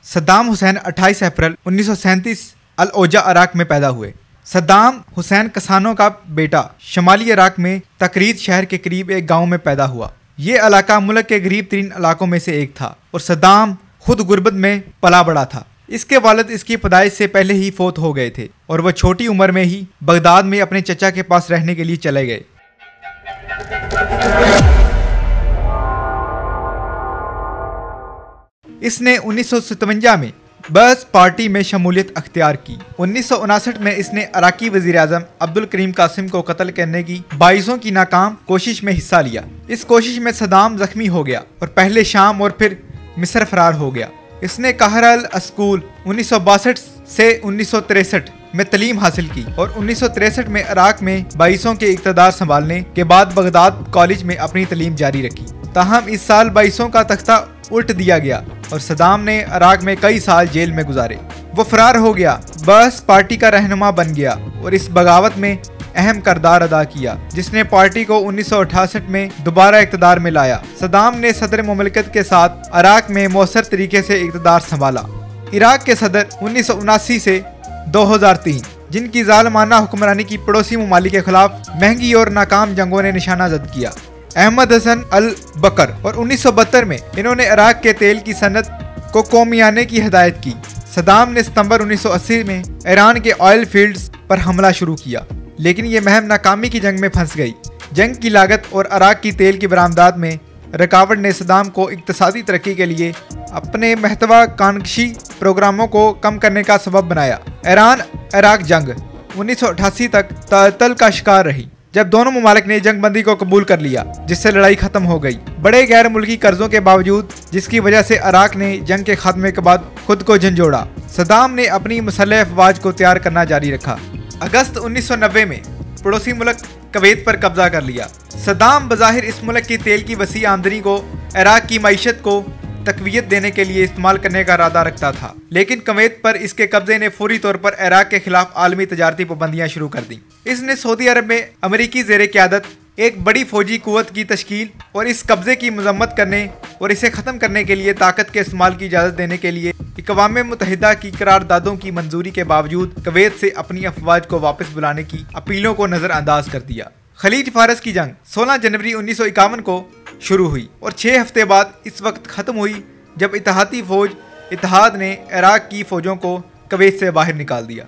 सद्दाम हुसैन 28 अप्रैल 1937 अल ओजा इराक में पैदा हुए। सद्दाम हुसैन कसानों का बेटा शमाली इराक में तकरीद शहर के करीब एक गांव में पैदा हुआ। ये इलाका मुल्क के गरीब तरीन इलाकों में से एक था और सद्दाम खुद गुर्बत में पला बड़ा था। इसके वालिद इसकी पैदाइश से पहले ही फोत हो गए थे और वह छोटी उम्र में ही बगदाद में अपने चचा के पास रहने के लिए चले गए। इसने 1957 में बस पार्टी में शमूलियत अख्तियार की। 1959 में इसने इराकी वज़ीर-ए-आज़म अब्दुल करीम कासिम को कत्ल करने की बाइसों की नाकाम कोशिश में हिस्सा लिया। इस कोशिश में सद्दाम जख्मी हो गया और पहले शाम और फिर मिस्र फरार हो गया। इसने काहिरा अल स्कूल 1962 से 1963 में तालीम हासिल की और 1963 में इराक में बाइसों के इक़्तिदार संभालने के बाद बगदाद कॉलेज में अपनी तालीम जारी रखी। ताहम इस साल बाइसों का तख्ता उल्ट दिया गया और सद्दाम ने इराक में कई साल जेल में गुजारे। वो फरार हो गया, बस पार्टी का रहनुमा बन गया और इस बगावत में अहम किरदार अदा किया जिसने पार्टी को 1968 में दोबारा इक़्तिदार में लाया। सद्दाम ने सदर मुमलिकत के साथ इराक में मौसर तरीके से इक़्तिदार संभाला। इराक के सदर 1979 से 2003 जिनकी जालिमाना हुक्मरानी की पड़ोसी ममालिक के खिलाफ महंगी और नाकाम जंगों ने निशाना जद किया। अहमद हसन अल बकर और 1972 में इन्होंने इराक के तेल की सनत को कौमियाने की हिदायत की। सद्दाम ने सितंबर 1980 में ईरान के ऑयल फील्ड्स पर हमला शुरू किया लेकिन ये महम नाकामी की जंग में फंस गई। जंग की लागत और इराक की तेल की बरामदात में रुकावट ने सद्दाम को इक्तिसादी तरक्की के लिए अपने महत्वाकांक्षी प्रोग्रामों को कम करने का सबब बनाया। ईरान इराक जंग 1988 तक तअत्तुल का शिकार रही जब दोनों ममालिक ने जंग बंदी को कबूल कर लिया जिससे लड़ाई खत्म हो गई बड़े गैर मुल्की कर्जों के बावजूद, जिसकी वजह से इराक ने जंग के खात्मे के बाद खुद को झंझोड़ा। सद्दाम ने अपनी मुसल्लह अफवाज को तैयार करना जारी रखा। अगस्त 1990 में पड़ोसी मुल्क कुवैत पर कब्जा कर लिया। सद्दाम बज़ाहिर इस मुल्क की तेल की वसी आमदनी को इराक की मईशत को तकवीयत देने के लिए इस्तेमाल करने का इरादा रखता था, लेकिन कुवैत पर इसके कब्जे ने फौरी तौर पर इराक के खिलाफ आलमी तजारती पाबंदियां शुरू कर दी। इसने सऊदी अरब में अमेरिकी ज़ेर क़यादत एक बड़ी फौजी कुव्वत की तश्कील और इस कब्जे की मजम्मत करने और इसे ख़त्म करने के लिए ताकत के इस्तेमाल की इजाज़त देने के लिए अक़वाम मुत्तहिदा की करारदादों की मंजूरी के बावजूद कुवैत से अपनी अफवाज को वापस बुलाने की अपीलों को नज़रअंदाज कर दिया। खलीज फारस की जंग 16 जनवरी 1951 को शुरू हुई और 6 हफ्ते बाद इस वक्त ख़त्म हुई जब इत्तेहादी फौज इत्तेहाद ने इराक की फौजों को कुवैत से बाहर निकाल दिया।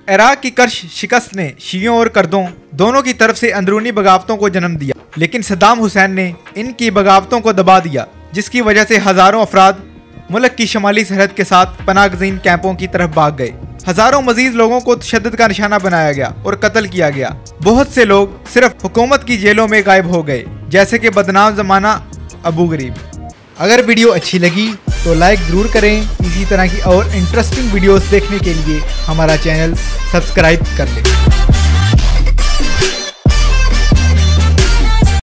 इराक की कर्श शिकस्त ने शियों और कर्दों दोनों की तरफ से अंदरूनी बगावतों को जन्म दिया, लेकिन सद्दाम हुसैन ने इनकी बगावतों को दबा दिया जिसकी वजह से हज़ारों अफराद मुल्क की शमाली सरहद के साथ पनाहगज़ीन कैंपों की तरफ भाग गए। हज़ारों मजीद लोगों को तशद्दुद का निशाना बनाया गया और कत्ल किया गया। बहुत से लोग सिर्फ हुकूमत की जेलों में गायब हो गए जैसे कि बदनाम ज़माना अबू गरीब। अगर वीडियो अच्छी लगी तो लाइक ज़रूर करें। इसी तरह की और इंटरेस्टिंग वीडियोस देखने के लिए हमारा चैनल सब्सक्राइब कर लें।